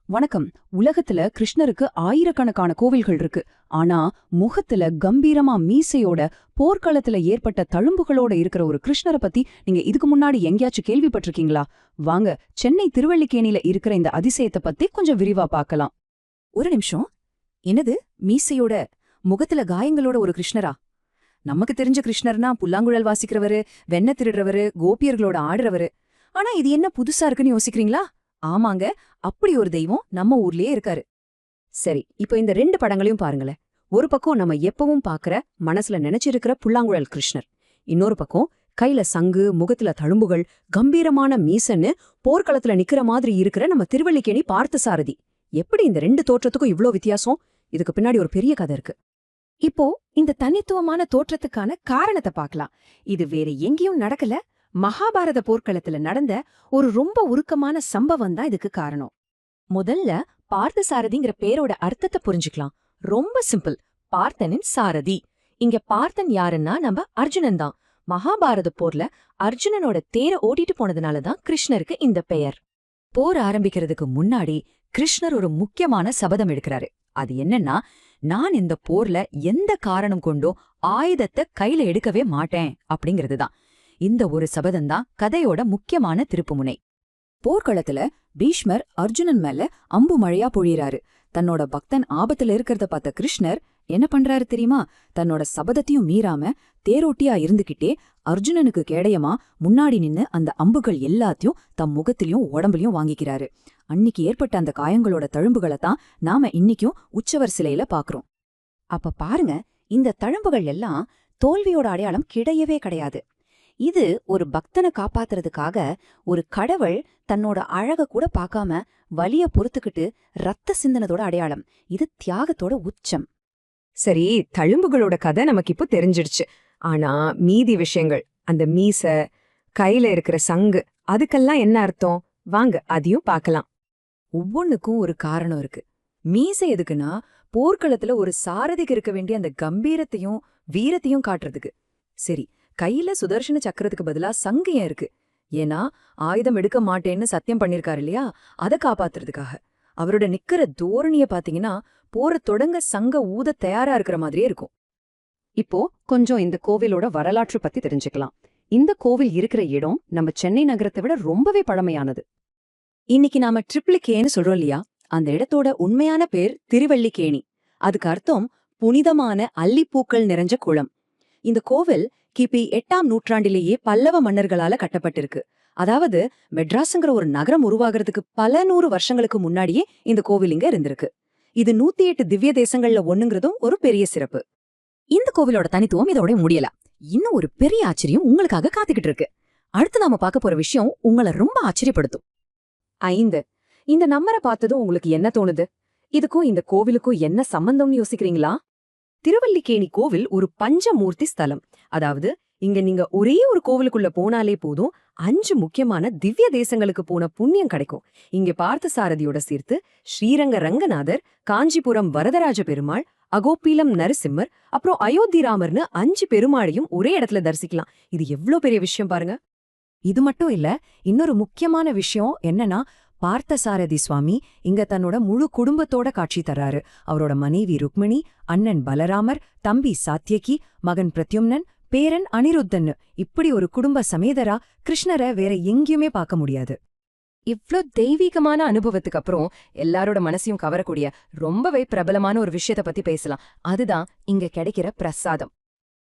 வணக்கம். உலகத்துல கிருஷ்ணருக்கு ஆயிரக்கணக்கான கோவில்கள் இருக்கு. ஆனா முகத்துல கம்பீரமா மீசையோட போர்க்களத்துல ஏற்பட்ட தழும்புகளோட இருக்கிற ஒரு கிருஷ்ணரை பத்தி நீங்க இதுக்கு முன்னாடி எங்கேயாச்சும் கேள்விப்பட்டிருக்கீங்களா? வாங்க, சென்னை திருவல்லிக்கேணியில இருக்கிற இந்த அதிசயத்தை பத்தி கொஞ்சம் விரிவா பார்க்கலாம். ஒரு நிமிஷம். என்னது, மீசையோட முகத்துல காயங்களோட ஒரு கிருஷ்ணரா? நமக்கு தெரிஞ்ச கிருஷ்ணர்னா புல்லாங்குழல் வாசிக்கிறவரு, வெண்ண திருடுறவரு, கோபியர்களோட ஆடுறவரு. ஆனா இது என்ன புதுசா இருக்குன்னு யோசிக்கிறீங்களா? ஆமாங்க, அப்படி ஒரு தெய்வம் நம்ம ஊர்லயே இருக்காரு. சரி, இப்போ இந்த ரெண்டு படங்களையும் பாருங்களேன். ஒரு பக்கம் நம்ம எப்பவும் பாக்குற, மனசுல நினைச்சிருக்கிற புல்லாங்குழல் கிருஷ்ணர். இன்னொரு பக்கம் கையில சங்கு, முகத்துல தழும்புகள், கம்பீரமான மீசன்னு போர்க்களத்துல நிக்கிற மாதிரி இருக்கிற நம்ம திருவல்லிக்கேணி பார்த்தசாரதி. எப்படி இந்த ரெண்டு தோற்றத்துக்கும் இவ்ளோ வித்தியாசம்? இதுக்கு பின்னாடி ஒரு பெரிய கதை இருக்கு. இப்போ இந்த தனித்துவமான தோற்றத்துக்கான காரணத்தை பார்க்கலாம். இது வேற எங்கேயும் நடக்கல, மகாபாரத போர்க்களத்துல நடந்த ஒரு ரொம்ப உருக்கமான சம்பவம் தான் இதுக்கு காரணம். முதல்ல பார்த்தசாரதிங்கிற பேரோட அர்த்தத்தை புரிஞ்சுக்கலாம். ரொம்ப சிம்பிள். பார்த்தனின் சாரதி. இங்க பார்த்தன் யாருன்னா நம்ம அர்ஜுனன் தான். மகாபாரத போர்ல அர்ஜுனனோட தேர ஓட்டிட்டு போனதுனாலதான் கிருஷ்ணருக்கு இந்த பெயர். போர் ஆரம்பிக்கிறதுக்கு முன்னாடி கிருஷ்ணர் ஒரு முக்கியமான சபதம் எடுக்கிறாரு. அது என்னன்னா, நான் இந்த போர்ல எந்த காரணம் கொண்டோ ஆயுதத்தை கையில எடுக்கவே மாட்டேன் அப்படிங்கிறதுதான். இந்த ஒரு சபதம்தான் கதையோட முக்கியமான திருப்புமுனை. போர்க்களத்துல பீஷ்மர் அர்ஜுனன் மேல அம்பு மழையா பொழியறாரு. தன்னோட பக்தன் ஆபத்துல இருக்கிறத பார்த்த கிருஷ்ணர் என்ன பண்றாரு தெரியுமா? தன்னோட சபதத்தையும் மீறாம தேரோட்டியா இருந்துகிட்டே அர்ஜுனனுக்கு கேடயமா முன்னாடி நின்னு அந்த அம்புகள் எல்லாத்தையும் தம் முகத்திலையும் உடம்புலயும் வாங்கிக்கிறாரு. அன்னிக்கு ஏற்பட்ட அந்த காயங்களோட தழும்புகளை தான் நாம இன்னிக்கும் உற்சவர் சிலையில பாக்குறோம். அப்ப பாருங்க, இந்த தழும்புகள் எல்லாம் தோல்வியோட அடையாளம் கிடையவே கிடையாது. இது ஒரு பக்தனை காப்பாத்துறதுக்காக ஒரு கடவுள் தன்னோட அழக கூட பார்க்காம வலிய பொறுத்துக்கிட்டு ரத்த சிந்தனத்தோட அடையாளம். இது தியாகத்தோட உச்சம். சரி, தழும்புகளோட கதை நமக்கு இப்போ தெரிஞ்சிடுச்சு. ஆனா மீதி விஷயங்கள், அந்த மீச, கையில இருக்கிற சங்கு, அதுக்கெல்லாம் என்ன அர்த்தம்? வாங்க அதையும் பார்க்கலாம். ஒவ்வொன்னுக்கும் ஒரு காரணம் இருக்கு. மீசை எதுக்குன்னா, போர்க்களத்துல ஒரு சாரதிக்கு இருக்க வேண்டிய அந்த கம்பீரத்தையும் வீரத்தையும் காட்டுறதுக்கு. சரி, கையில சுதர்சன சக்கரத்துக்கு பதிலா சங்கு ஏன் இருக்கு? ஏன்னா ஆயுதம் எடுக்க மாட்டேன்னு சத்தியம் பண்ணிருக்காரு இல்லையா, அதை காப்பாத்துறதுக்காக. அவரோட நிக்கிற தோரணிய பாத்தீங்கன்னா போற தொடங்க சங்க ஊத தயாரா இருக்கிற மாதிரியே இருக்கும். இப்போ கொஞ்சம் இந்த கோவிலோட வரலாற்று பத்தி தெரிஞ்சுக்கலாம். இந்த கோவில் இருக்கிற இடம் நம்ம சென்னை நகரத்தை விட ரொம்பவே பழமையானது. இன்னைக்கு நாம ட்ரிப்ளிகேன்னு சொல்றோம் இல்லையா, அந்த இடத்தோட உண்மையான பேர் திருவல்லிக்கேணி. அதுக்கு அர்த்தம் புனிதமான அல்லிப்பூக்கள் நிறைஞ்ச குளம். இந்த கோவில் கிபி 8ஆம் நூற்றாண்டிலேயே பல்லவ மன்னர்களால கட்டப்பட்டிருக்கு. அதாவது மெட்ராஸ்ங்கிற ஒரு நகரம் உருவாகிறதுக்கு பல 100 வருஷங்களுக்கு முன்னாடியே இந்த கோவில் இங்க இருந்திருக்கு. இது 108 திவ்ய தேசங்கள்ல ஒண்ணுங்கிறதும் ஒரு பெரிய சிறப்பு. இந்த கோவிலோட தனித்துவம் இதோட முடியல. இன்னும் ஒரு பெரிய ஆச்சரியம் உங்களுக்காக காத்துக்கிட்டு இருக்கு. அடுத்து நாம பார்க்க போற விஷயம் உங்களை ரொம்ப ஆச்சரியப்படுத்தும். 5. இந்த நம்பரை பார்த்ததும் உங்களுக்கு என்ன தோணுது? இதுக்கும் இந்த கோவிலுக்கும் என்ன சம்பந்தம்னு யோசிக்கிறீங்களா? திருவல்லிக்கேணி கோவில் ஒரு பஞ்சமூர்த்தி ஸ்தலம். அதாவது இங்க நீங்க ஒரே ஒரு கோவிலுக்குள்ள போனாலே போதும் 5 முக்கியமான திவ்ய தேசங்களுக்கு போன புண்ணியம் கிடைக்கும். இங்க பார்த்தசாரதியோட சேர்த்து ஸ்ரீரங்க ரங்கநாதர், காஞ்சிபுரம் வரதராஜ பெருமாள், அகோப்பீலம் நரசிம்மர், அப்புறம் அயோத்திராமர்னு 5 பெருமாளையும் ஒரே இடத்துல தரிசிக்கலாம். இது எவ்வளவு பெரிய விஷயம் பாருங்க. இது மட்டும் இல்ல, இன்னொரு முக்கியமான விஷயம் என்னன்னா, பார்த்தசாரதி சுவாமி இங்க தன்னோட முழு குடும்பத்தோட காட்சி தர்றாரு. அவரோட மனைவி ருக்மிணி, அண்ணன் பலராமர், தம்பி சாத்யகி, மகன் பிரத்யும்னன், பேரன் அனிருத்தன், இப்படி ஒரு குடும்ப சமேதரா கிருஷ்ணரை வேற எங்கேயுமே பார்க்க முடியாது. இவ்ளோ தெய்வீகமான அனுபவத்துக்கு அப்புறம் எல்லாரோட மனசையும் கவரக்கூடிய ரொம்பவே பிரபலமான ஒரு விஷயத்த பத்தி பேசலாம். அதுதான் இங்க கிடைக்கிற பிரசாதம்.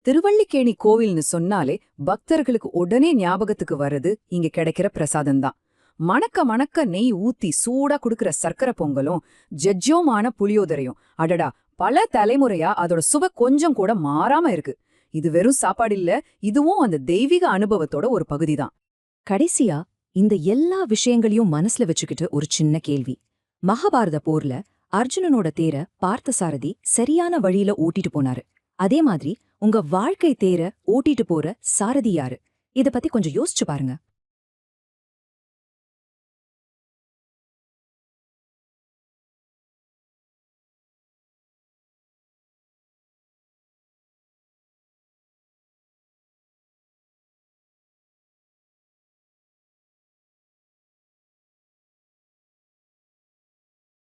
திருவல்லிக்கேணி கோவில்னு சொன்னாலே பக்தர்களுக்கு உடனே ஞாபகத்துக்கு வர்றது இங்க கிடைக்கிற பிரசாதம்தான். மணக்க மணக்க நெய் ஊத்தி சூடா குடுக்கிற சர்க்கரை பொங்கலும் ஜெஜ்ஜோமான புளியோதரையும். அடடா, பல தலைமுறையா அதோட சுவை கொஞ்சம் கூட மாறாம இருக்கு. இது வெறும் சாப்பாடு இல்ல, இதுவும் அந்த தெய்வீக அனுபவத்தோட ஒரு பகுதிதான். கடைசியா இந்த எல்லா விஷயங்களையும் மனசுல வச்சுக்கிட்டு ஒரு சின்ன கேள்வி. மகாபாரத போர்ல அர்ஜுனனோட தேர பார்த்தசாரதி சரியான வழியில ஓட்டிட்டு போனாரு. அதே மாதிரி உங்க வாழ்க்கை தேர ஓட்டிட்டு போற சாரதி யாரு? இத பத்தி கொஞ்சம் யோசிச்சு பாருங்க.